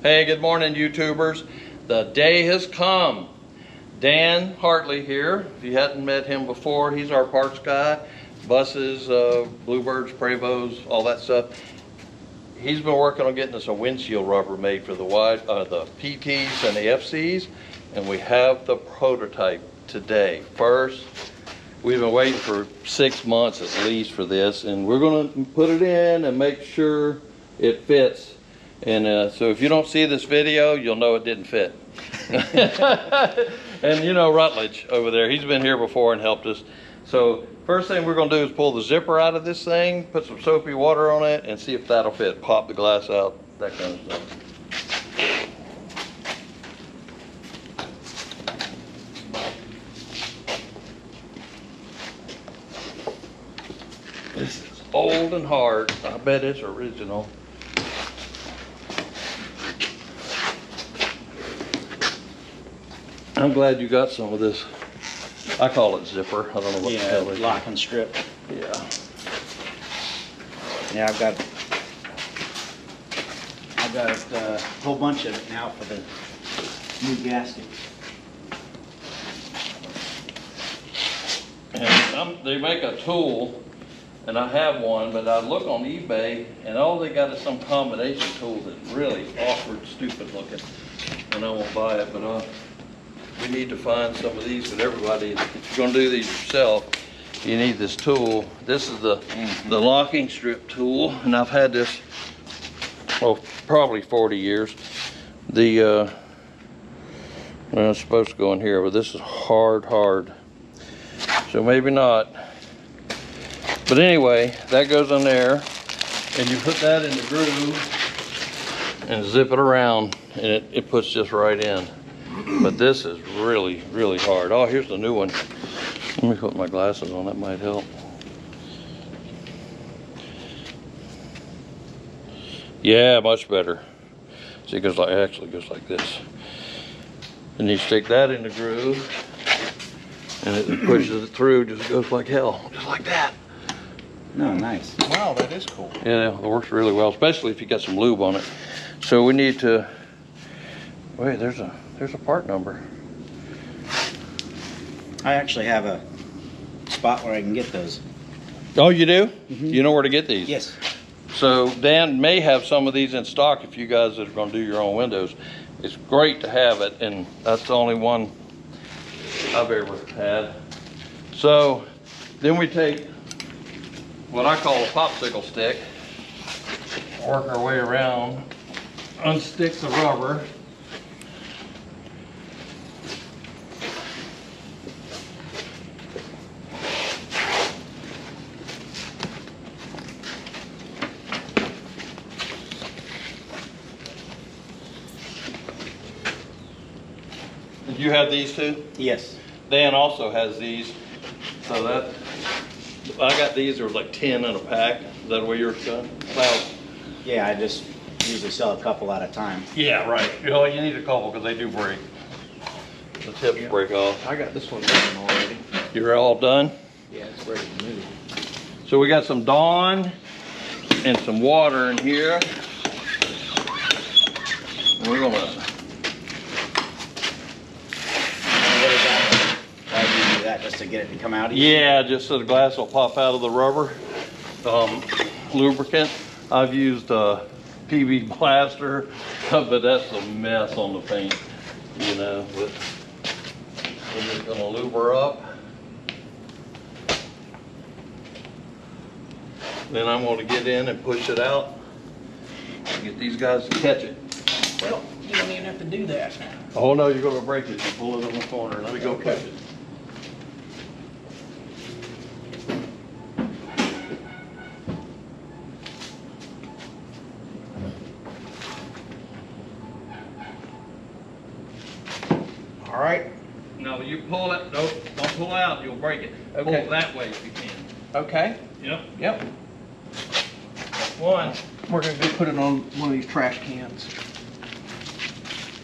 Hey, good morning, YouTubers. The day has come. Dan Hartley here. If you hadn't met him before, he's our parts guy. Buses, Bluebirds, Prevos, all that stuff. He's been working on getting us a windshield rubber made for the PTs and the FCs, and we have the prototype today. First, we've been waiting for 6 months at least for this, and we're going to put it in and make sure it fits. And so if you don't see this video, you'll know it didn't fit. And you know Rutledge over there, he's been here before and helped us. So first thing we're going to do is pull the zipper out of this thing, put some soapy water on it, and see if that'll fit. Pop the glass out, that kind of stuff. This is old and hard. I bet it's original. I'm glad you got some of this. I call it zipper. I don't know what the hell it is. Lock and strip. Yeah. Yeah, I've got a whole bunch of it now for the new gasket. And they make a tool, and I have one, but I look on eBay, and all they got is some combination tool that's really awkward, stupid looking, and I won't buy it. But we need to find some of these, but everybody, if you're going to do these yourself, you need this tool. This is the locking strip tool, and I've had this, well, probably 40 years. Well, it's supposed to go in here, but this is hard. So maybe not. But anyway, that goes in there, and you put that in the groove and zip it around, and it puts just right in. But this is really, really hard. Oh, here's the new one. Let me put my glasses on, that might help. Yeah, much better. See, it goes like, actually goes like this. And you stick that in the groove, and it pushes it through, just goes like hell, just like that. No, nice. Wow, that is cool. Yeah, it works really well, especially if you got some lube on it. So we need to, wait, there's a part number. I actually have a spot where I can get those. Oh, you do? You know where to get these? Yes. So Dan may have some of these in stock if you guys are going to do your own windows. It's great to have it, and that's the only one I've ever had. So then we take what I call a popsicle stick, work our way around, unstick the rubber, Did you have these too? Yes. Dan also has these. So that, I got these, there was like 10 in a pack. Is that the way yours done? Well, Yeah, I just usually sell a couple at a time. yeah, right. You know, you need a couple because they do break. The tips break off. I got this one done already. You're all done? Yeah, it's ready to move. So we got some Dawn and some water in here. And we're gonna, Why do you do that? Just to get it to come out easy? yeah, just so the glass will pop out of the rubber. Lubricant. I've used PV plaster, but that's a mess on the paint, you know. But we're just gonna lube her up. Then I'm gonna get in and push it out. Get these guys to catch it. Well, you don't even have to do that. Oh no, you're gonna break it. You pull it on the corner. Let me go catch it. All right. No, you pull it. Nope, don't pull out. You'll break it. Okay. Pull that way if you can. Okay. Yep. Yep. One. We're going to go put it on one of these trash cans.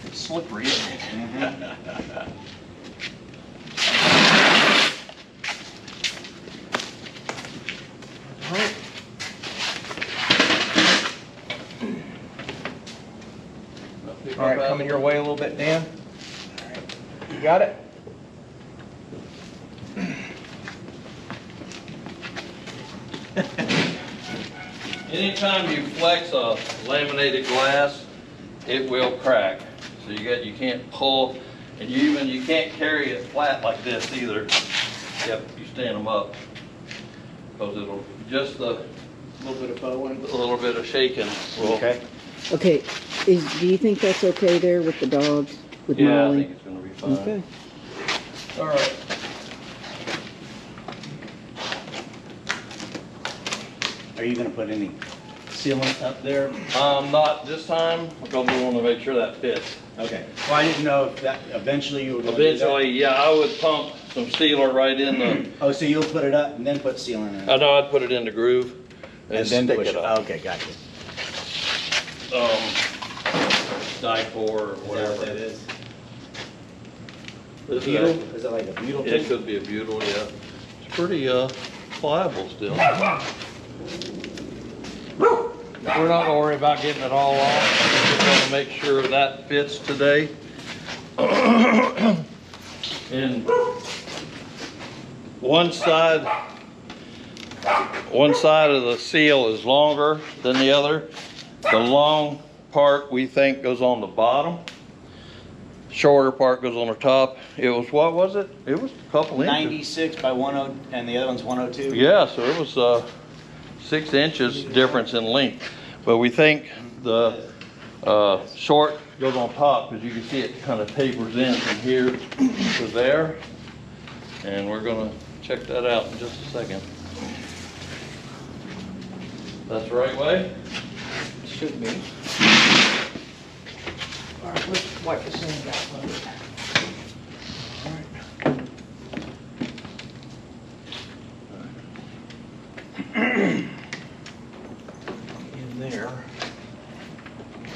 It's slippery, isn't it? All right. pick All up right, out coming of your it. way a little bit, Dan. All right. You got it? Anytime you flex a laminated glass, it will crack. So you can't pull, and you can't carry it flat like this either. Yep, you stand them up, because it'll just the little bit of bowing. a little bit of shaking will. Okay. Okay, do you think that's okay there with the dogs, with Yeah, I Molly? think it's gonna be fine. Okay. All right. Are you gonna put any sealant up there? Not this time, because we want to make sure that fits. Okay. Well, I didn't know if that eventually you were gonna do that. Eventually, yeah, I would pump some sealer right in the, Oh, so you'll put it up and then put sealant in it? I know I'd put it in the groove and then stick push it up. Okay, gotcha. Dipor or Is that whatever. what that is? This Butyl? is Is it like a butyl? it could be a butyl, yeah. It's pretty pliable still. We're not gonna worry about getting it all off. We're just gonna make sure that fits today. And one side of the seal is longer than the other. The long part we think goes on the bottom. Shorter part goes on the top. It was, what was it? It was a couple inches. 96 by 10, and the other one's 102? Yeah, so it was 6 inches difference in length. But we think the short goes on top, because you can see it kind of tapers in from here to there. And we're gonna check that out in just a second. That's the right way? Should be. All right, let's wipe the sand out of it. All right. In there.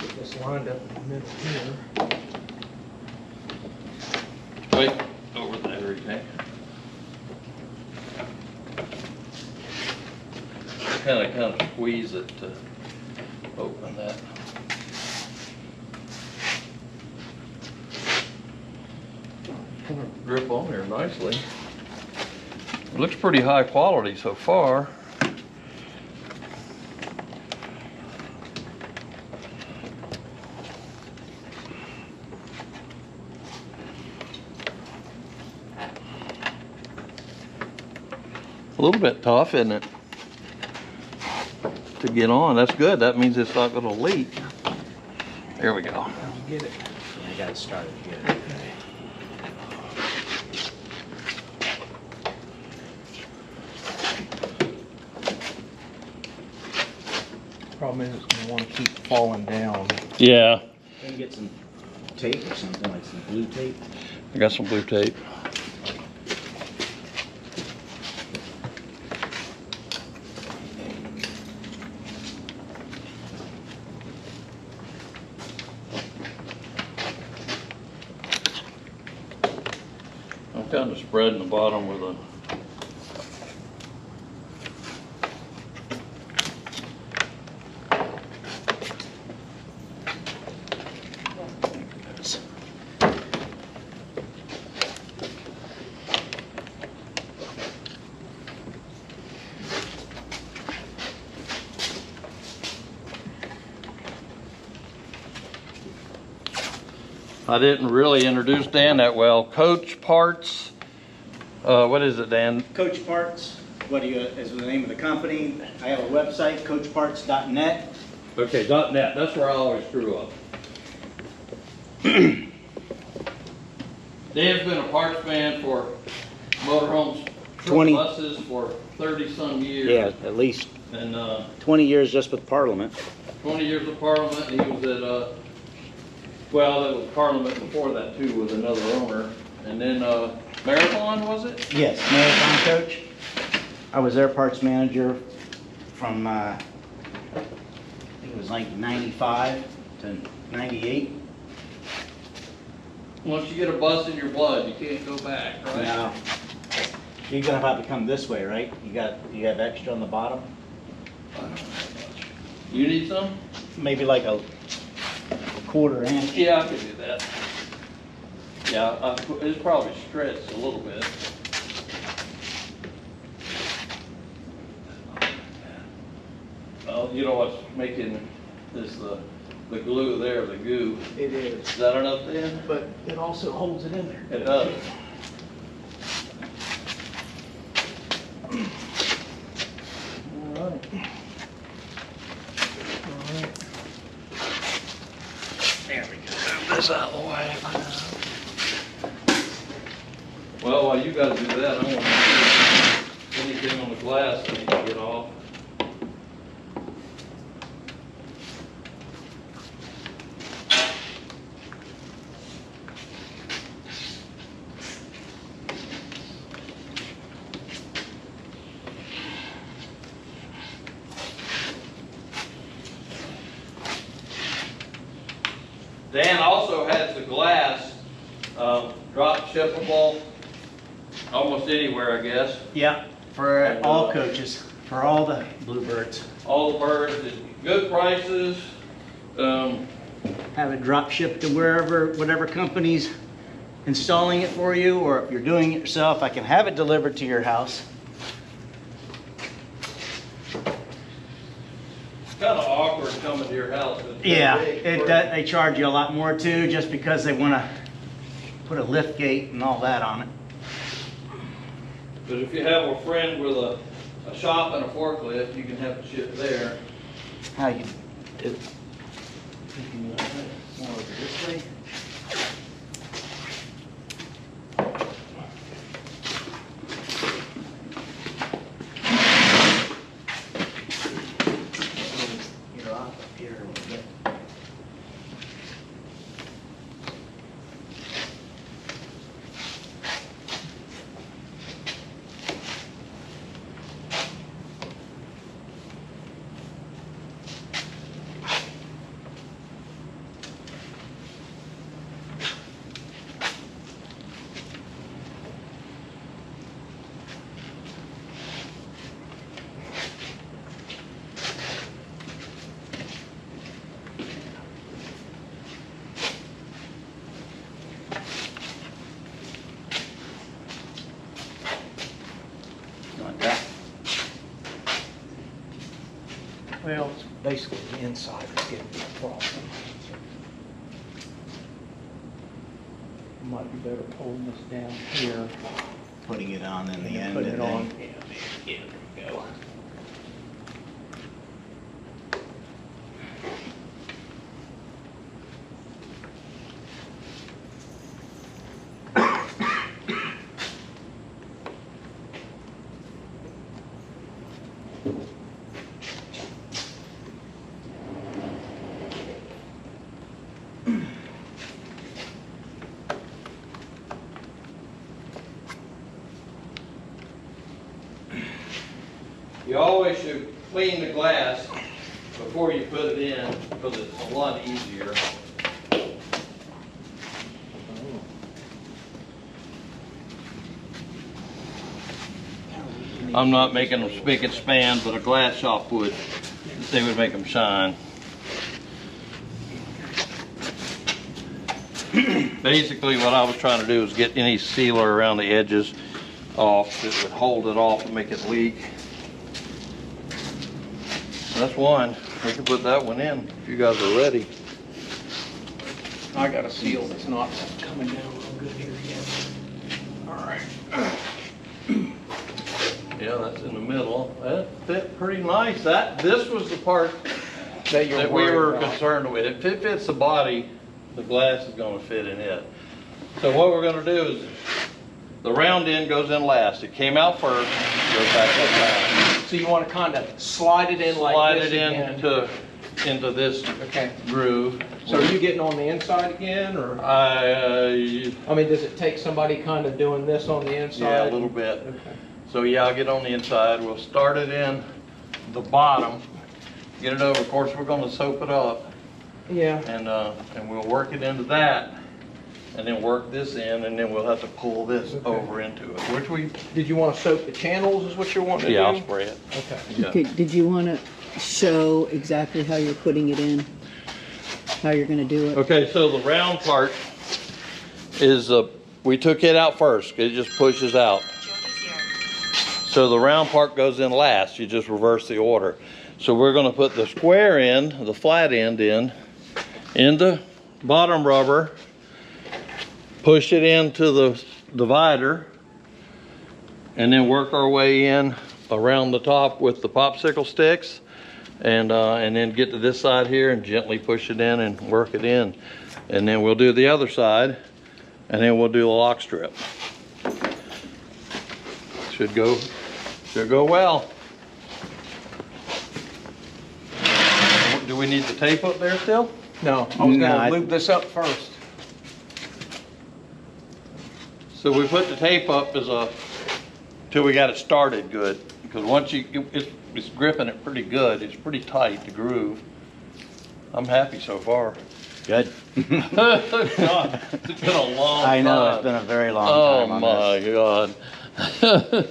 Get this lined up in the middle here. Wait, over there, okay? Kind of squeeze it to open that. Grip on there nicely. It looks pretty high quality so far. A little bit tough, isn't it? To get on, that's good. That means it's not gonna leak. There we go. Get it. Yeah, I got it started here. Problem is, it's gonna want to keep falling down. Yeah, Can you get some tape or something, like some blue tape? I got some blue tape. I'm kind of spreading the bottom with a I didn't really introduce Dan that well. Coach Parts, what is it, Dan? Coach Parts, is the name of the company. I have a website, coachparts.net. Okay, .net, that's where I always screw up. Dan's been a parts man for motorhomes, truck 20. buses for 30-some years. Yeah, at least And 20 years just with Parliament. 20 years of Parliament, he was at, well, it was Parliament before that too, with another owner. And then Marathon, was it? Yes, Marathon Coach. I was their parts manager from, I think it was like 95 to 98. Once you get a bus in your blood, you can't go back, right? Now, you're gonna have to come this way, right? You have extra on the bottom? You need some? Maybe like a 1/4 inch. Yeah, I could do that. Yeah, it's probably stretched a little bit. You know what's making this the glue there, the goo? It is, Is that enough then? but it also holds it in there. It does. All right. There we go. Move this out of the way. Well, while you guys do that, I want to see anything on the glass that need to get off. Dan also has the glass drop shippable almost anywhere, I guess. Yeah, for all coaches, for all the Bluebirds. All the birds, at good prices. Have it drop shipped to wherever, whatever company's installing it for you, or if you're doing it yourself, I can have it delivered to your house. It's kind of awkward coming to your house. It's Yeah, big it for- does, they charge you a lot more too, just because they want to put a lift gate and all that on it. But if you have a friend with a shop and a forklift, you can have it shipped there. How you do? More over this way. You're off up here a little bit. Like that. Well, it's basically the inside that's giving me a problem. Might be better pulling this down here. Putting it on in the and end. putting and it then- on. Yeah, there we go. You always should clean the glass before you put it in, because it's a lot easier. I'm not making them spick and span, but a glass shop would. They would make them shine. Basically, what I was trying to do is get any sealer around the edges off that would hold it off and make it leak. That's one. We can put that one in if you guys are ready. I got a seal that's not coming down real good here yet. All right. Yeah, that's in the middle. That fit pretty nice. This was the part That you're that we worried were about. concerned with. If it fits the body, the glass is gonna fit in it. So what we're gonna do is, the round end goes in last. It came out first, goes back up down. So you want to kind of slide it in like Slide this it again. into this Okay. groove. So are you getting on the inside again, or? I I mean, does it take somebody kind of doing this on the inside? yeah, a little bit. Okay. So yeah, I'll get on the inside. We'll start it in the bottom. Get it over. Of course, we're gonna soap it up. Yeah. And we'll work it into that, and then work this in, and then we'll have to pull this Okay. over into it, which we, Did you want to soak the channels is what you're wanting to yeah, I'll do? spray it. Okay. Yeah. Okay, did you want to show exactly how you're putting it in? how you're gonna do it. Okay, so the round part is, we took it out first. It just pushes out. So the round part goes in last. You just reverse the order. So we're gonna put the square end, the flat end in the bottom rubber, push it into the divider, and then work our way in around the top with the popsicle sticks, and then get to this side here and gently push it in and work it in. And then we'll do the other side, and then we'll do the lock strip. Should go well. Do we need the tape up there still? No, I was No, gonna lube this up first. So we put the tape up till we got it started good, because once it's gripping it pretty good. It's pretty tight, the groove. I'm happy so far. Good. It's been a long time. I know, it's been a very long time on this. Oh my God.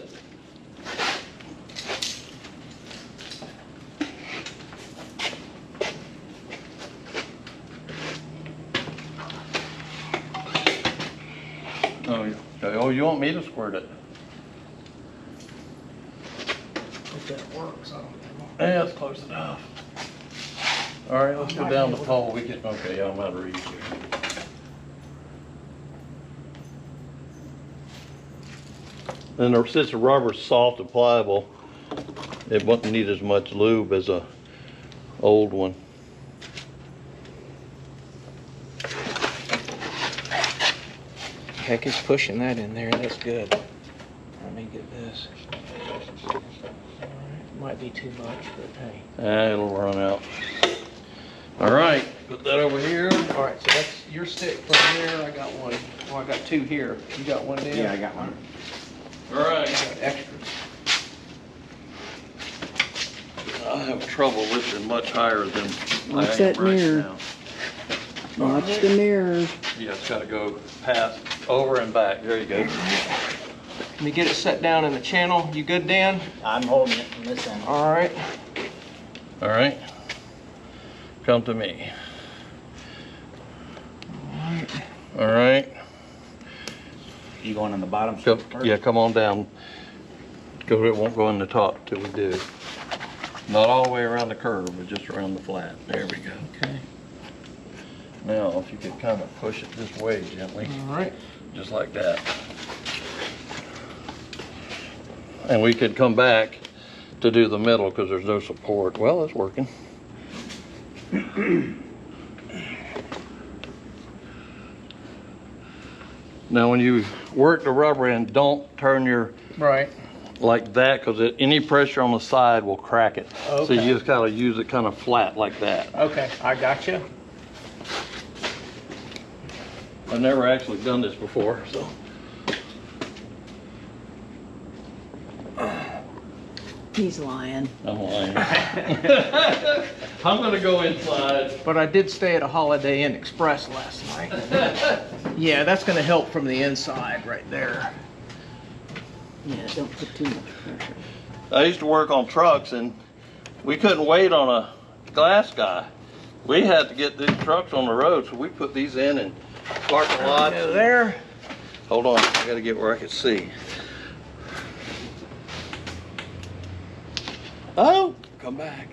Oh, you want me to squirt it? If that works, I don't know. Yeah, it's close enough. All right, let's go down the pole. We can, okay, I'm out of reach here. And since the rubber's soft and pliable, it won't need as much lube as a old one. Heck, it's pushing that in there. That's good. Let me get this. All right, might be too much, but hey. It'll run out. All right, put that over here. All right, so that's your stick from there. I got one. Oh, I got two here. You got one there? Yeah, I got one. All right. I got extras. I have trouble lifting much higher than Watch I am that right mirror. now. Watch the mirror. Yeah, it's gotta go past, over and back. There you go. Let me get it set down in the channel. You good, Dan? I'm holding it from this end. All right. All right. Come to me. All right. You going on the bottom? Go, first? yeah, come on down. Go, it won't go in the top till we do. Not all the way around the curve, but just around the flat. There we go. Okay. Now, if you could kind of push it this way gently, All right. just like that. And we could come back to do the middle because there's no support. Well, it's working. Now, when you work the rubber in, don't turn your Right. like that, because any pressure on the side will crack it. So Okay. you just gotta use it kind of flat like that. Okay, I got you. I've never actually done this before, so. He's lying. I'm lying. I'm gonna go inside. But I did stay at a Holiday Inn Express last night. Yeah, that's gonna help from the inside right there. Yeah, don't put too much pressure. I used to work on trucks, and we couldn't wait on a glass guy. We had to get these trucks on the road, so we put these in parking lots. Go there. Hold on, I gotta get where I can see. Oh, come back.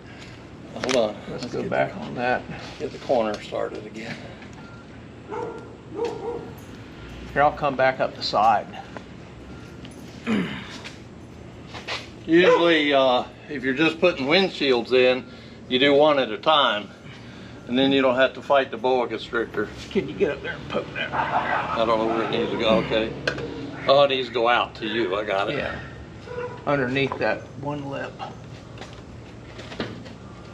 Hold on. Let's go back on that. Get the corner started again. Here, I'll come back up the side. Usually, if you're just putting windshields in, you do one at a time, and then you don't have to fight the boa constrictor. Can you get up there and poke that? I don't know where it needs to go. Okay. Oh, it needs to go out to you. I got it. Yeah. Underneath that one lip.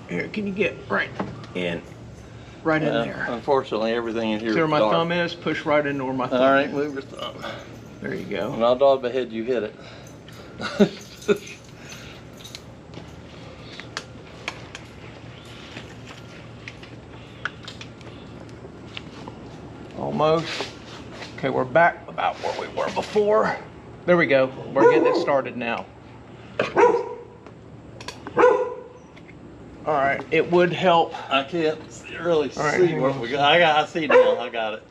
Here, can you get right in? Right in there. Unfortunately, everything in here See is where my dark. thumb is? Push right into where my thumb All right, is. move your thumb. There you go. And I'll dog my head. You hit it. Almost. Okay, we're back about where we were before. There we go. We're getting it started now. All right, it would help. I can't really All right, see hang what on. we got. I see now. I got it.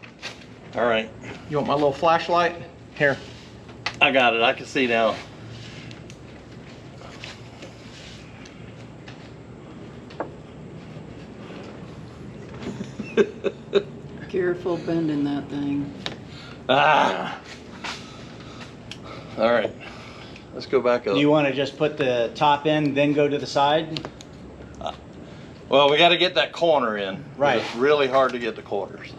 All right. You want my little flashlight? Here. I got it. I can see now. Careful bending that thing. Ah. All right. Let's go back up. Do you want to just put the top in, then go to the side? Well, we got to get that corner in. Right. It's really hard to get the corners.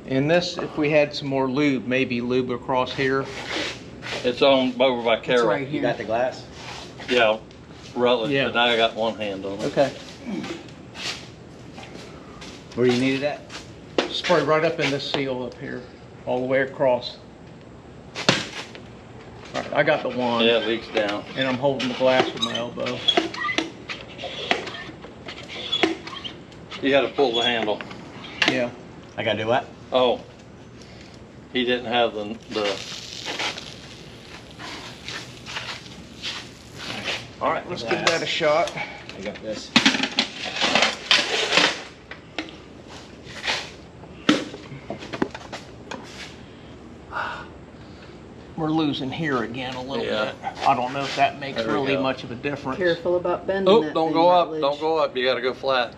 And this, if we had some more lube, maybe lube across here. It's on over by Carol. right You here. got the glass? Yeah, Rutland. Yeah. But now I got one hand on it. Okay. Where you need it at? Spray right up in this seal up here, all the way across. All right, I got the wand. Yeah, it leaks down. And I'm holding the glass with my elbow. You got to pull the handle. Yeah. I gotta do what? Oh, he didn't have the All right, let's give that a shot. I got this. We're losing here again a little Yeah. bit. I don't know if that makes There we really go. much of a difference. Careful about bending Oh, that don't thing, go up, Rutledge. don't go up. You got to go flat.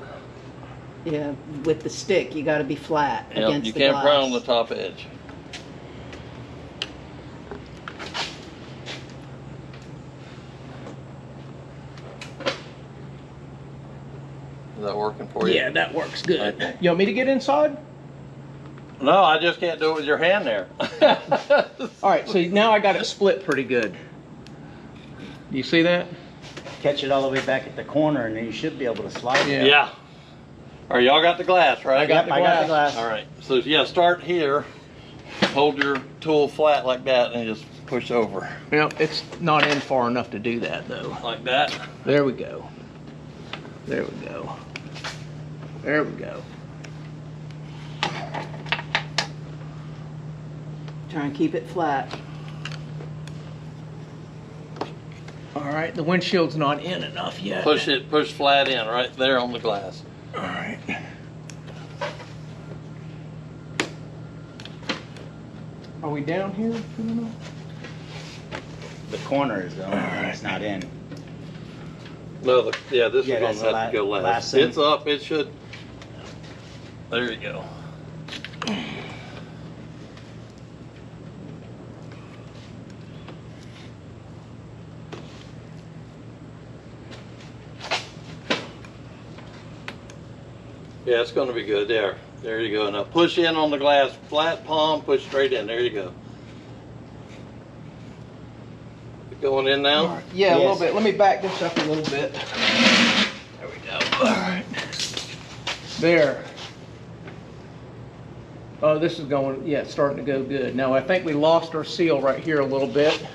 Yeah, with the stick, you gotta be flat Yep, against you the can't glass. put on the top edge. Is that working for you? Yeah, that works good. Okay. You want me to get inside? No, I just can't do it with your hand there. All right, so now I got it split pretty good. Do you see that? Catch it all the way back at the corner and then you should be able to slide it. Yeah. Or y'all got the glass, right? I got the I got the glass. glass. All right. So yeah, start here. Hold your tool flat like that and just push over. Well, it's not in far enough to do that though. Like that. There we go. There we go. There we go. Try and keep it flat. All right, the windshield's not in enough yet. Push it, push flat in right there on the glass. All right. Are we down here? The corner is the only thing that's not in. No, yeah, this Yeah, is that's gonna the have to go last last. thing. It's up, it should. There you go. Yeah, it's gonna be good. There you go. Now push in on the glass, flat palm, push straight in. There you go. Going in now? Yeah, a little Yes. bit. Let me back this up a little bit. There we go. All right. There. Oh, this is going, yeah, it's starting to go good. Now, I think we lost our seal right here a little bit.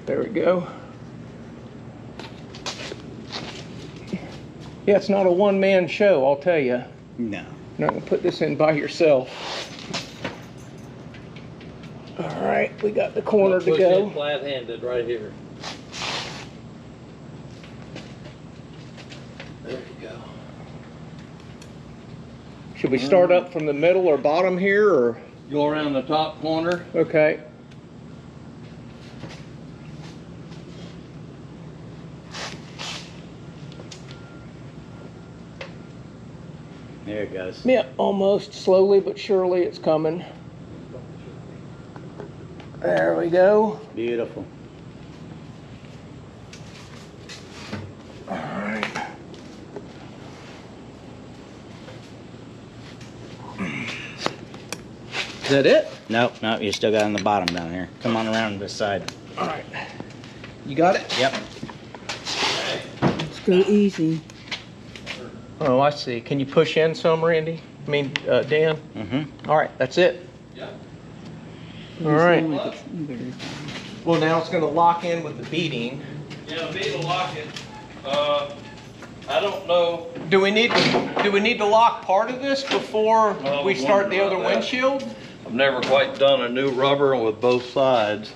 There we go. Yeah, it's not a one-man show, I'll tell you. No. You're not gonna put this in by yourself. All right, we got the corner to Push go. in flat-handed right here. There you go. Should we start up from the middle or bottom here, or? Go around the top corner. Okay. There it goes. Yeah, almost. Slowly but surely it's coming. There we go. Beautiful. All right. Is that it? Nope, nope, you still got it on the bottom down here. Come on around this side. All right. You got it? Yep. Let's go easy. Oh, I see. Can you push in some, Randy? I mean, Dan? Mm-hmm. All right, that's it. Yeah. All right. Sound like it's very- Well, now it's going to lock in with the beading. Yeah, me to lock it. I don't know. Do we need to lock part of this before Well, we I start the wonder other about that. windshield? I've never quite done a new rubber with both sides.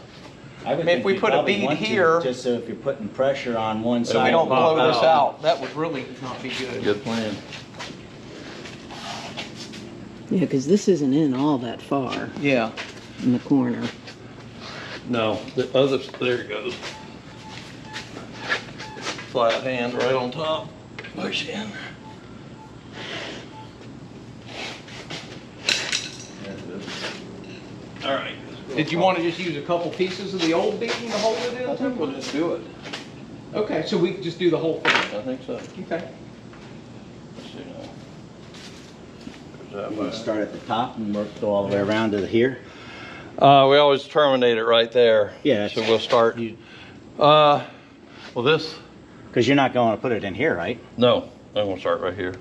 I would mean, if think we you put a probably bead want to, here, just so if you're putting pressure on one so side. we don't pop blow this out. out, that would really not be good. Good plan. Yeah, because this isn't in all that far Yeah. in the corner. No, the other, there it goes. Flat hand right on top, push in. All right. Did you want to just use a couple pieces of the old beading to hold it in? I think we'll just do it. Okay, so we can just do the whole thing. I think so. Okay. Let's see now. There's We'll that way. start at the top and work all the way around to here. We always terminate it right there. Yeah, So we'll start. Well, this, Because you're not going to put it in here, right? no, I'm gonna start right here.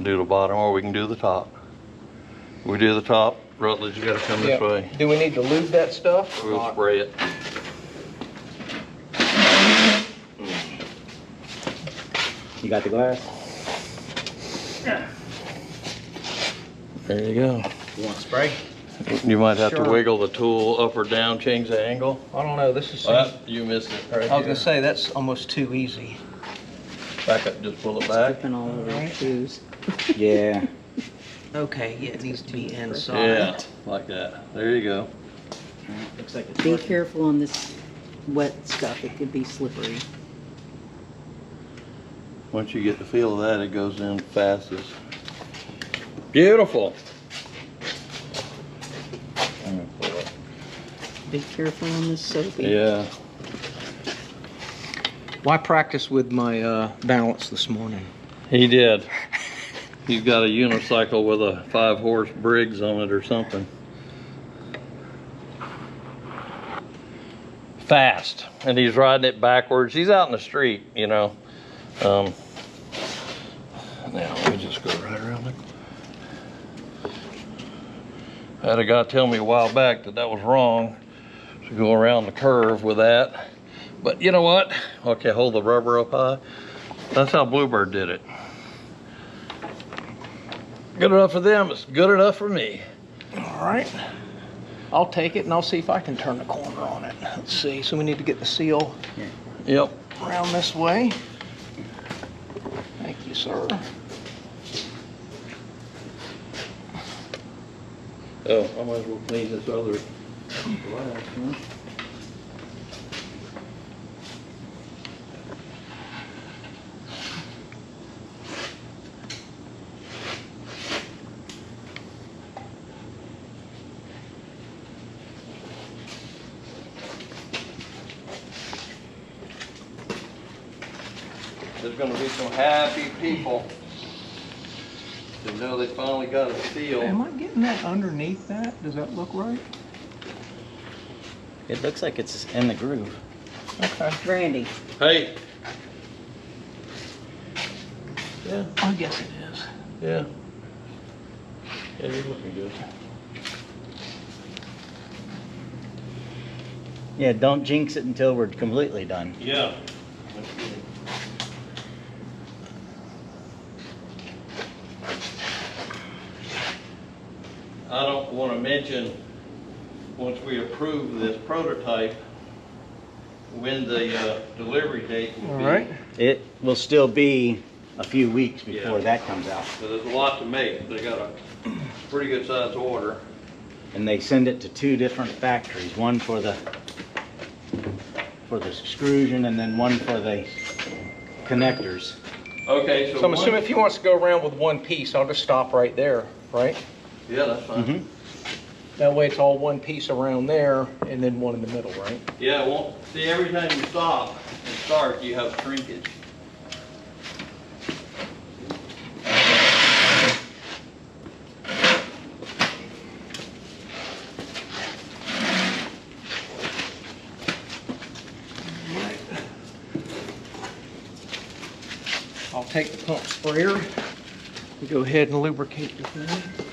Do the bottom, or we can do the top. We do the top. Rutledge, you gotta come this way. Do we need to lube that stuff? or We'll not? spray it. You got the glass? There you go. You want spray? You might have to Sure. wiggle the tool up or down, change the angle. I don't know, this is, Well, you missed it right I was here. gonna say, that's almost too easy. Back up, just pull it back. Dripping all over your shoes. Yeah. Okay, yeah, it needs to be inside. Yeah, like that. There you go. Looks like it's Be working. careful on this wet stuff, it could be slippery. Once you get the feel of that, it goes in fastest. Beautiful. I'm gonna pull it. Be careful on this soapy. Yeah. Well, I practiced with my balance this morning. He did. He's got a unicycle with a 5-horse Briggs on it or something. Fast, and he's riding it backwards. He's out in the street, you know. Now let me just go right around it. I had a guy tell me a while back that that was wrong to go around the curve with that. But you know what? Okay, hold the rubber up high. That's how Bluebird did it. Good enough for them, it's good enough for me. All right. I'll take it and I'll see if I can turn the corner on it. Let's see, so we need to get the seal Yep. around this way. Thank you, sir. Oh, I might as well clean this other glass, huh? There's gonna be some happy people to know they finally got a seal. Am I getting that underneath that? Does that look right? It looks like it's in the groove. Okay. Randy, Hey. Yeah, I guess it is. yeah. Yeah, you're looking good. Yeah, don't jinx it until we're completely done. Yeah. I don't want to mention, once we approve this prototype, when the delivery date will All be. right. It will still be a few weeks before Yeah. that comes out. So there's a lot to make. They got a pretty good sized order. And they send it to 2 different factories, one for the extrusion and then one for the connectors. Okay, so So I'm one- assuming if he wants to go around with one piece, I'll just stop right there, right? Yeah, that's fine. Mhm. That way it's all one piece around there and then one in the middle, right? Yeah, well, see, every time you stop and start, you have shrinkage. I'll take the pump sprayer and go ahead and lubricate the thing.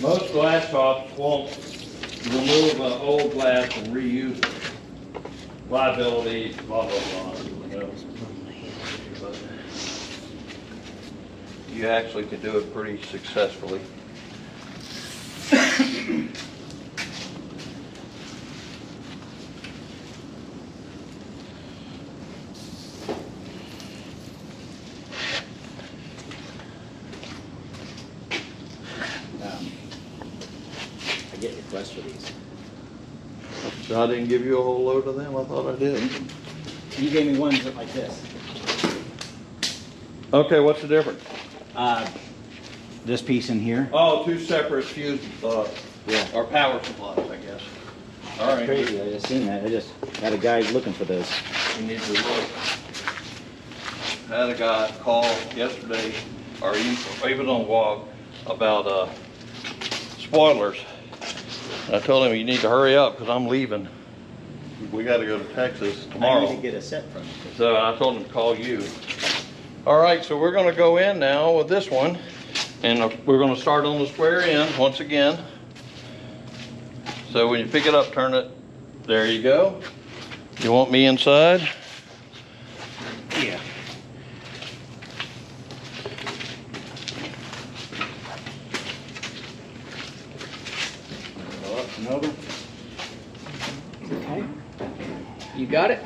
Most glass shops won't remove old glass and reuse it. Liability, blah, blah, blah, you know. But you actually can do it pretty successfully. I get requests for these. So I didn't give you a whole load of them, I thought I did. You gave me ones that like this. Okay, what's the difference? This piece in here. Oh, two separate fuse, Yeah. or power supplies, I guess. All right. Crazy, I just seen that. I just had a guy looking for those. You need to look. I had a guy call yesterday, or even on walk, about spoilers. I told him you need to hurry up because I'm leaving. We got to go to Texas I tomorrow. need to get a set from you. So I told him to call you. All right, so we're going to go in now with this one, and we're going to start on the square end once again. So when you pick it up, turn it. There you go. You want me inside? Yeah. Go up and over. Okay. You got it?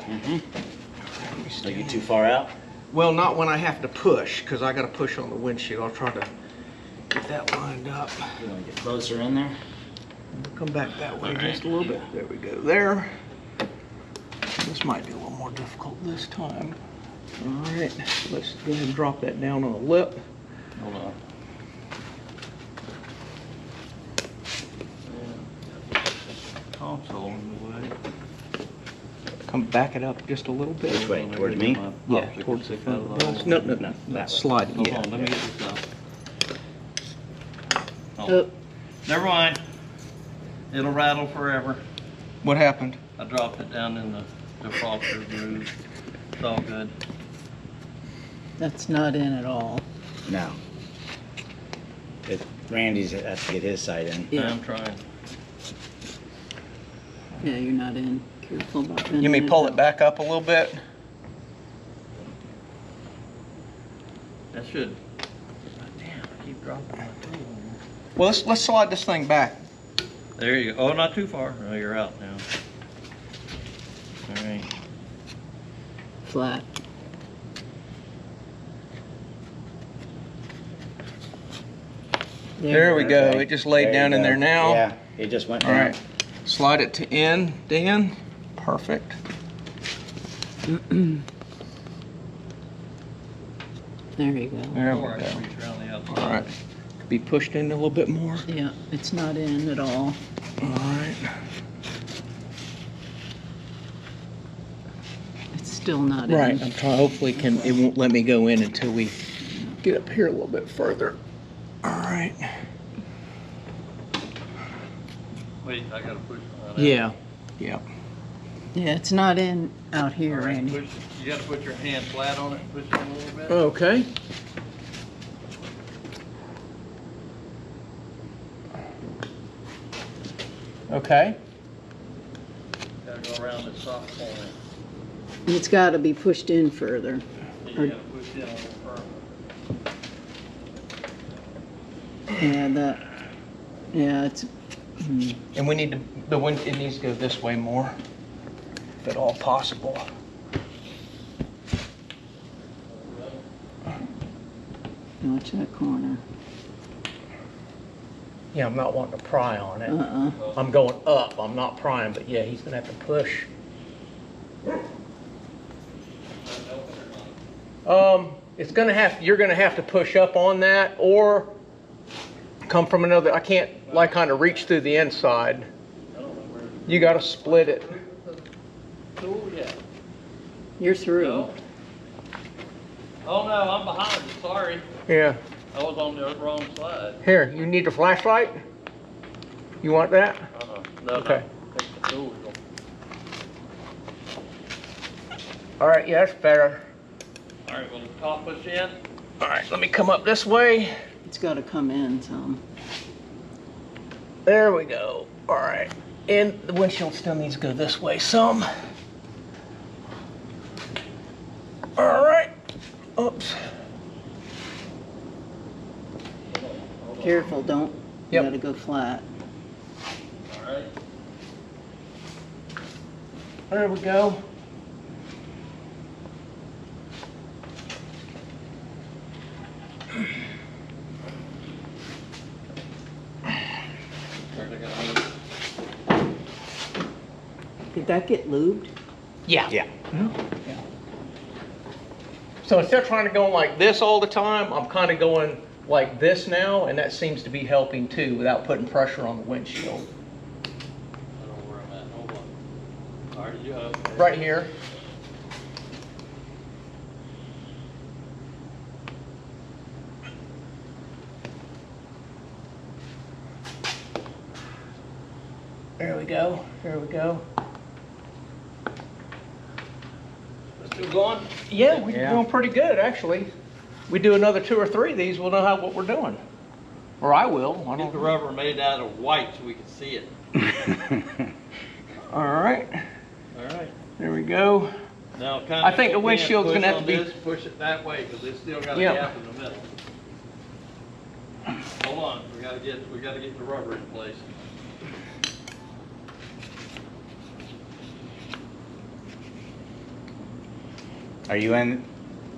Are you too far out? Well, not when I have to push, because I got to push on the windshield. I'll try to get that lined up. You want to get closer in there? Come back that way All right. just a little bit. There we go. There. This might be a little more difficult this time. All right. Let's go ahead and drop that down on the lip. Hold on. Console in the way. Come back it up just a little bit. Which way? Towards me? Yeah, towards the front of the bus. No, no, no. That way. Sliding. Hold Yeah. on, let me get this out. Oh, Never mind. It'll rattle forever. What happened? I dropped it down in the defroster groove. It's all good. that's not in at all. No. Randy's has to get his side in. Yeah. I'm trying. Yeah, you're not in. Careful about bending You may pull it back up a little bit. That should. Damn, I keep dropping my tool. Well, let's slide this thing back. There you go. Oh, not too far. Oh, you're out now. All right. Flat. There we go. Okay. It just laid There down you in go. there now. Yeah, it just went All down. right. Slide it to in, Dan. Perfect. There you go. There we Or I go. can reach around the outside. All right. Be pushed in a little bit more. Yeah, it's not in at all. All right. It's still not in. Right. I'm trying. Hopefully, it won't let me go in until we get up here a little bit further. All right. Wait, I gotta push on that. Yeah. Yeah. Yeah, it's not in out All here, right, Randy. push, you gotta put your hand flat on it, push it in a little bit. Okay. Okay. Gotta go around the soft corner. It's got to be pushed in further. You gotta push it in a little further. Yeah, it's, And we need to, the wind, it needs to go this way more, if at all possible. watch that corner. Yeah, I'm not wanting to pry on it. Uh-uh. I'm going up, I'm not prying, but yeah, he's gonna have to push. It's gonna have, you're gonna have to push up on that or come from another, I can't like kind of reach through the inside. You gotta split it. Tool, yeah. You're through. No. Oh no, I'm behind, sorry. Yeah. I was on the wrong side. Here, you need a flashlight? You want that? No, Okay. no, take the tool. All right, yeah, that's better. All right, well, top push in. All right, let me come up this way. It's got to come in some. There we go. All right. And the windshield still needs to go this way some. All right. Oops. Careful, don't. You Yep. gotta go flat. All right. There we go. Did that get lubed? Yeah. Yeah. So instead of trying to go like this all the time, I'm kind of going like this now, and that seems to be helping too without putting pressure on the windshield. I don't know where I'm at. Hold on. All right, you up. Right here. There we go. There we go. Still going? Yeah, we're Yeah. doing pretty good actually. We do another 2 or 3 of these, we'll know what we're doing. Or I will. I Get don't the rubber made out of white so we can see it. All right. All right. There we go. Now, kind of. I think the windshield's gonna have to be- Push it that way because it's still got a Yeah. gap in the middle. Hold on, we gotta get the rubber in place. Are you in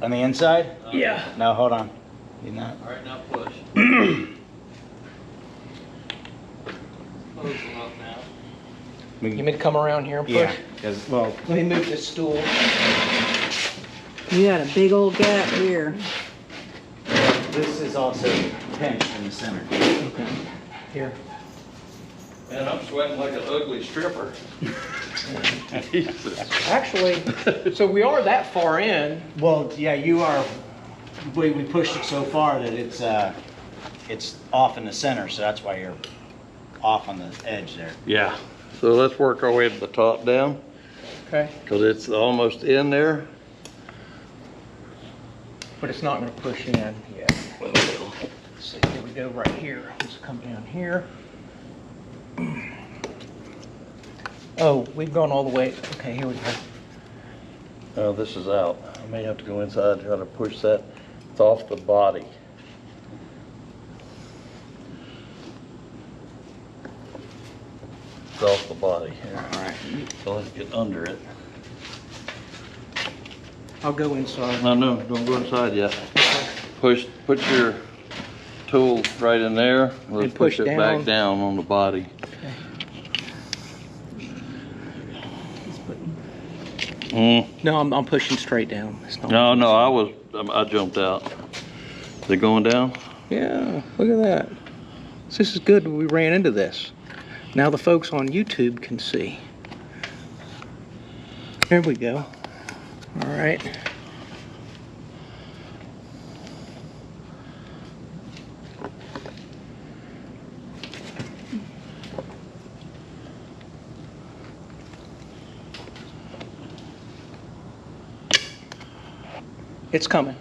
on the inside? Yeah. No, hold on. You're not. All right, now push. Close them up now. We, You mean to come around here and push? yeah, because, well, Let me move this stool. You got a big old gap here. this is also pinched in the center. Okay. Here. Man, I'm sweating like an ugly stripper. Jesus. Actually, so we are that far in. Well, yeah, you are, we pushed it so far that it's off in the center, so that's why you're off on the edge there. Yeah. So let's work our way to the top down Okay. because it's almost in there. But it's not gonna push in yet. Let's see, here we go right here. Let's come down here. Oh, we've gone all the way. Okay, here we go. Oh, this is out. I may have to go inside and try to push that. It's off the body. It's off the body here. All right. So let's get under it. I'll go inside. No, don't go inside yet. Put your tool right in there. Let's And push push it down. back down on the body. No, I'm pushing straight down. It's not- No, I jumped out. Is it going down? Yeah, look at that. This is good. We ran into this. Now the folks on YouTube can see. There we go. All right. It's coming.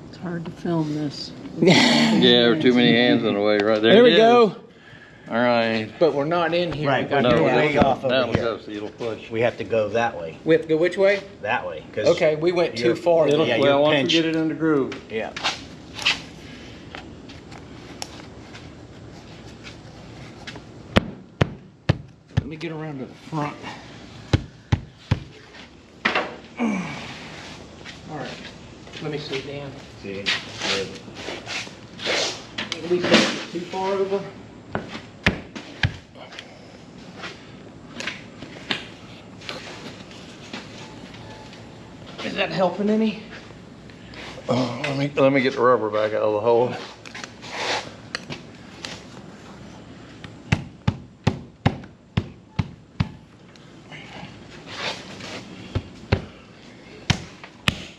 It's hard to film this. Yeah, there were too many hands in the way right there. There it we is. go. All right. But we're not in here. Right, We got but to no, go way out. off over Down we here. go, so it'll push. We have to go that way. We have to go which way? That way. 'Cause Okay, we went too you're- far. it'll- Yeah, well, you're once pinched. we get it in the groove. Yeah. Let me get around to the front. All right. Let me see, Dan. See, Did we push it too far over? Is that helping any? Let me get the rubber back out of the hole.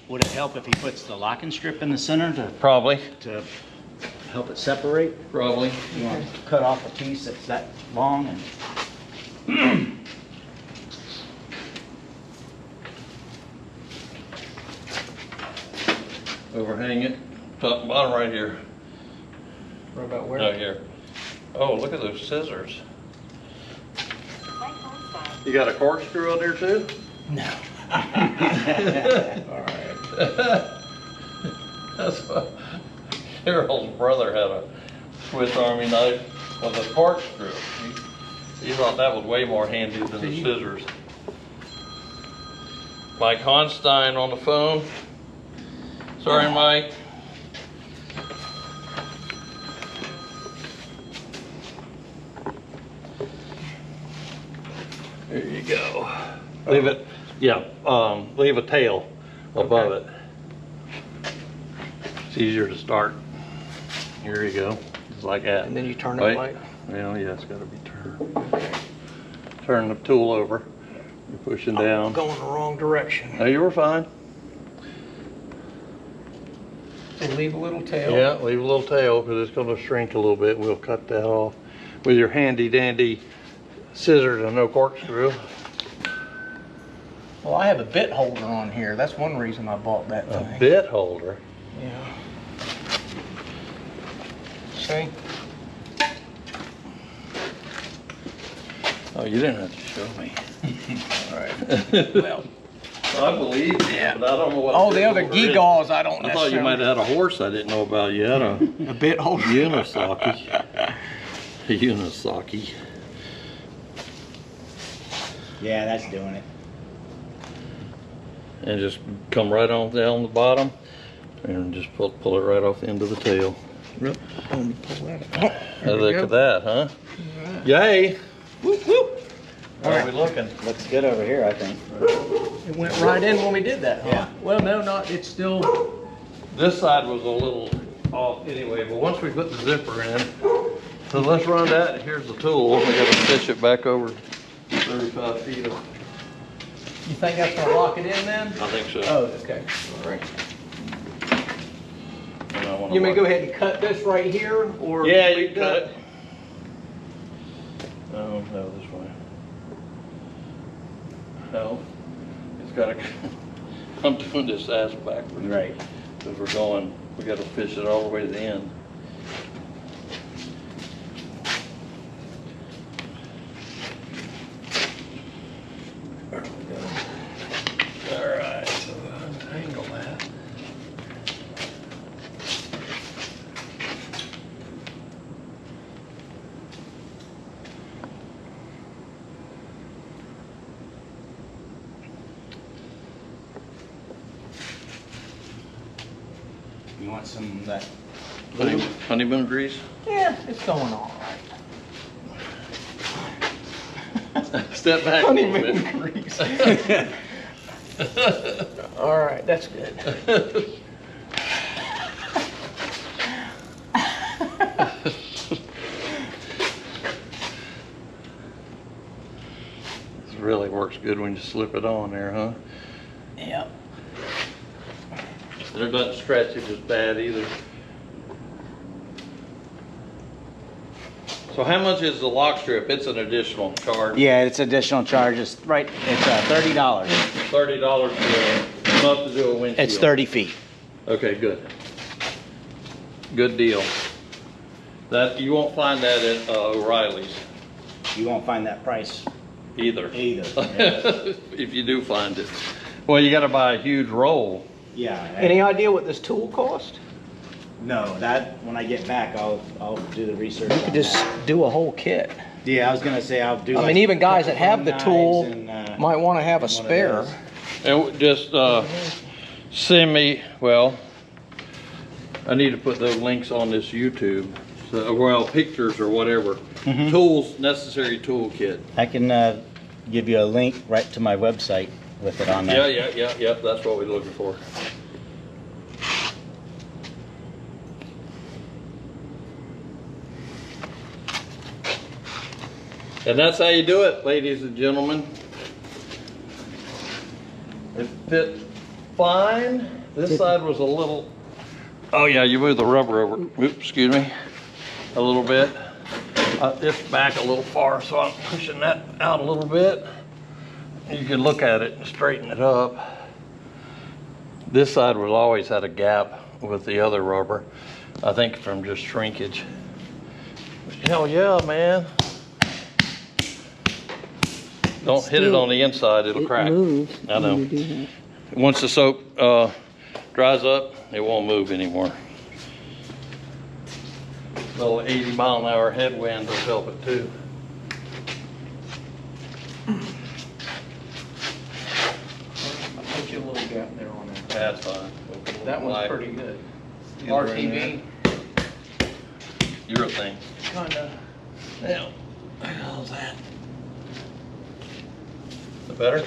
would it help if he puts the locking strip in the center Probably. to help it separate. Probably. You want to cut off a piece that's that long and Overhang it, top and bottom right here. What about where? Right here. Oh, look at those scissors. You got a corkscrew on there too? No. All right. That's what Carol's brother had, a Swiss Army knife with a corkscrew. He thought that was way more handy than the scissors. Mike Honstein on the phone. Sorry, Mike. There you go. Leave it, yeah, leave a tail above it. It's easier to start. Here you go, just like that. And then you turn it Right? like? Well, yeah, it's gotta be turned. Turn the tool over. You're pushing down. Going the wrong direction. No, you were fine. And leave a little tail. Yeah, leave a little tail because it's gonna shrink a little bit. We'll cut that off with your handy dandy scissors and no corkscrew. Well, I have a bit holder on here. That's one reason I bought that A thing. bit holder. Yeah. See? Oh, you didn't have to show me. All right. Well. I believe you, Yeah. but I don't know what. Oh, the other bit holder is. gewgaws I don't I thought you might have had a horse I didn't know about. You had a a bit holder. Unisaki. A Unisaki. yeah, that's doing it. And just come right on down the bottom and just pull it right off the end of the tail. Pull that out. Now look at that, huh? Yay! Whoop, whoop. How are we looking? Looks good over here, I think. It went right in when we did that, huh? Yeah. Well, no, not, it's still, This side was a little off anyway, but once we put the zipper in, so let's run that. Here's the tool. We gotta fish it back over 35 feet. you think that's gonna lock it in then? I think so. Oh, okay. All right. And I wanna You may mark- go ahead and cut this right here, or? Yeah, you can cut it. No, this way. No, it's gotta, I'm doing this ass backwards. Right. Because we're going, we gotta fish it all the way to the end. There we go. All right, so untangle that. You want some of that? Honeymoon grease? Yeah, it's going all right. Step back a little bit. Honeymoon grease. All right, that's good. This really works good when you slip it on there, huh? Yep. And it doesn't stretch it as bad either. So how much is the lock strip? It's an additional charge. Yeah, it's additional charges, right, it's $30. $30 for enough to do a windshield. It's 30 feet. Okay, good. Good deal. That, you won't find that at O'Reilly's You won't find that price either. either. Yeah. If you do find it. Well, you gotta buy a huge roll. Yeah. Any idea what this tool cost? No, that, when I get back, I'll do the research You could on just that. do a whole kit. Yeah, I was gonna say I'll do. I like mean, even guys that have the knives tool and, might want to have a one of spare. those. And just send me, well, I need to put those links on this YouTube. So, well, pictures or whatever. Mhm. Tools, necessary toolkit. I can give you a link right to my website with it on there. Yeah, that's what we're looking for. And that's how you do it, ladies and gentlemen. It fit fine. This side was a little Oh yeah, you move the rubber over, oops, excuse me, a little bit. It's back a little far, so I'm pushing that out a little bit. You can look at it and straighten it up. This side will always had a gap with the other rubber, I think from just shrinkage. Hell yeah, man. Don't hit it on the inside, it'll crack. It moves I know. when you do that. Once the soap dries up, it won't move anymore. Little 80-mile-an-hour headwind will help it too. I'll put you a little gap there on that. That's fine. That one's Like, pretty good. either RTV, your thing. kinda. Now, how's that? Is it better?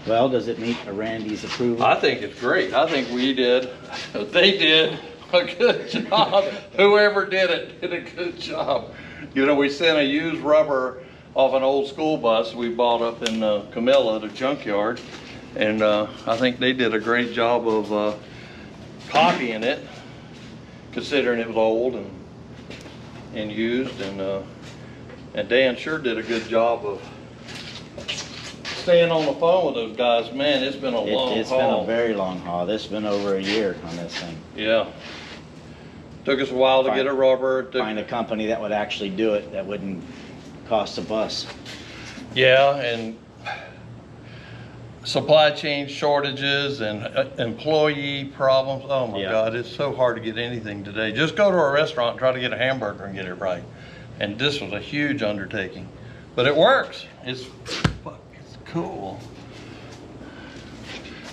Well, does it meet Randy's approval? I think it's great. I think they did a good job. Whoever did it did a good job. You know, we sent a used rubber off an old school bus we bought up in Camilla, the junkyard. And I think they did a great job of copying it, considering it was old and used. And Dan sure did a good job of staying on the phone with those guys. Man, it's been a long It's haul. been a very long haul. This has been over a year on this thing. Yeah. Took us a while to get a rubber. Find a company that would actually do it, that wouldn't cost a bus. Yeah, and supply chain shortages and employee problems. Oh my Yeah. God, it's so hard to get anything today. Just go to a restaurant and try to get a hamburger and get it right. And this was a huge undertaking, but it works. It's cool.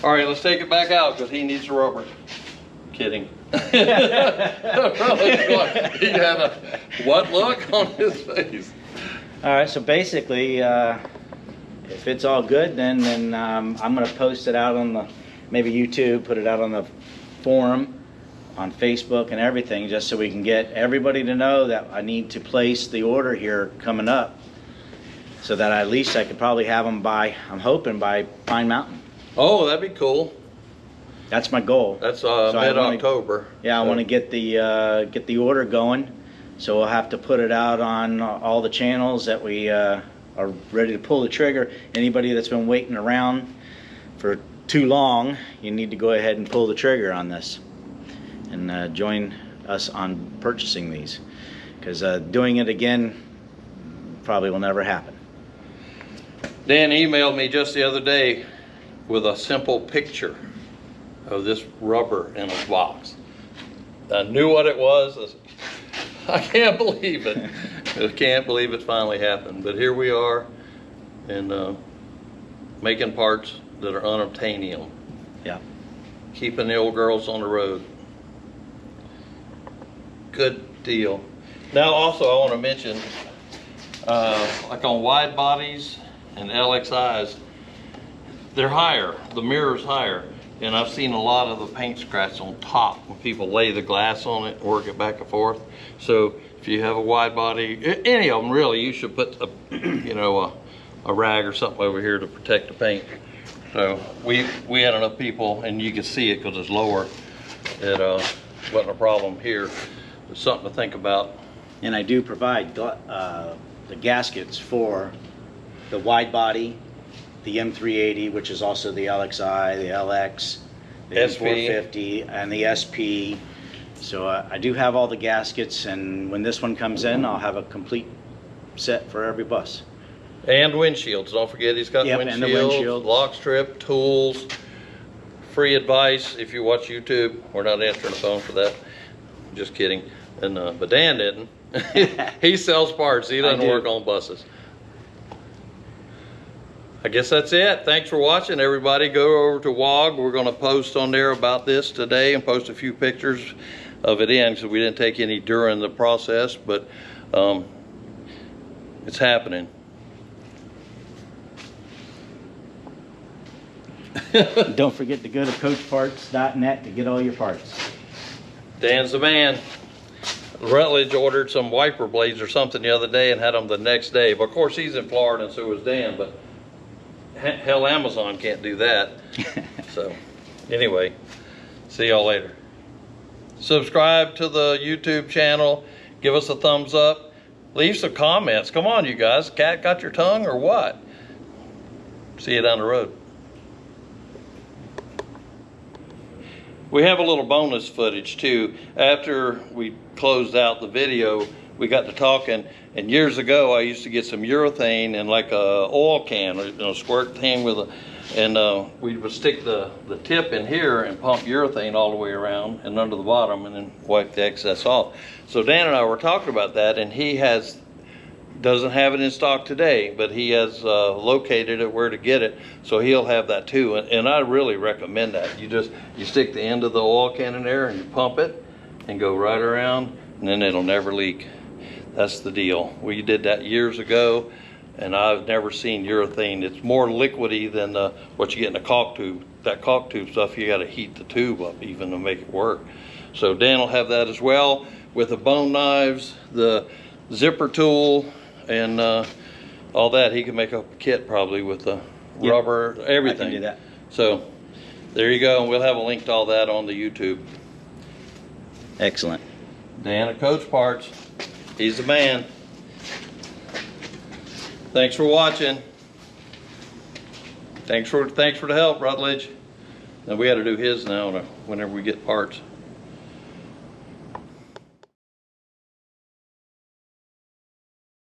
All right, let's take it back out because he needs a rubber. Kidding. Really, he had a what look on his face. All right, so basically, if it's all good, then I'm going to post it out on the, maybe YouTube, put it out on the forum, on Facebook and everything, just so we can get everybody to know that I need to place the order here coming up, so that at least I could probably have them by, I'm hoping by Pine Mountain. Oh, that'd be cool. That's my goal. That's I wanna- mid-October. Yeah, I want to get the order going, so we'll have to put it out on all the channels that we are ready to pull the trigger. Anybody that's been waiting around for too long, you need to go ahead and pull the trigger on this and join us on purchasing these, because doing it again probably will never happen. Dan emailed me just the other day with a simple picture of this rubber in a box. I knew what it was. I can't believe it. I can't believe it finally happened. But here we are, and making parts that are unobtainium. Yeah. Keeping the old girls on the road. Good deal. Now also I want to mention, like on wide bodies and LXIs, they're higher, the mirror's higher. And I've seen a lot of the paint scratch on top when people lay the glass on it and work it back and forth. So if you have a wide body, any of them really, you should put a rag or something over here to protect the paint. So we had enough people, and you can see it because it's lower. It wasn't a problem here. It's something to think about. And I do provide the gaskets for the wide body, the M380, which is also the LXI, the LX, the SP. M450, and the SP. So I do have all the gaskets, and when this one comes in, I'll have a complete set for every bus. And windshields. Don't forget he's got Yep, and the windshields, windshield. lock strip, tools, free advice if you watch YouTube. We're not answering the phone for that. Just kidding. And but Dan didn't. He sells parts. He doesn't do. work on buses. I guess that's it. Thanks for watching, everybody. Go over to WOG. We're going to post on there about this today and post a few pictures of it in, because we didn't take any during the process, but it's happening. Don't forget to go to coachparts.net to get all your parts. Dan's the man. Rutledge ordered some wiper blades or something the other day and had them the next day. But of course he's in Florida and so is Dan, but hell, Amazon can't do that. So Anyway, see y'all later. Subscribe to the YouTube channel. Give us a thumbs up. Leave some comments. Come on, you guys. Cat got your tongue or what? See you down the road. We have a little bonus footage too. After we closed out the video, we got to talking, and years ago I used to get some urethane in like a oil can, squirt thing with a, and we would stick the tip in here and pump urethane all the way around and under the bottom and then wipe the excess off. So Dan and I were talking about that, and he doesn't have it in stock today, but he has located it where to get it, so he'll have that too. And I really recommend that. You stick the end of the oil can in there and you pump it and go right around, and then it'll never leak. That's the deal. We did that years ago, and I've never seen urethane. It's more liquidy than what you get in a caulk tube. That caulk tube stuff, you got to heat the tube up even to make it work. So Dan will have that as well, with the bone knives, the zipper tool, and all that. He can make up a kit probably with the rubber, everything. I can do that. So there you go, and we'll have a link to all that on the YouTube. Excellent. Dan at Coach Parts. He's the man. Thanks for watching. Thanks for the help, Rutledge. And we got to do his now whenever we get parts.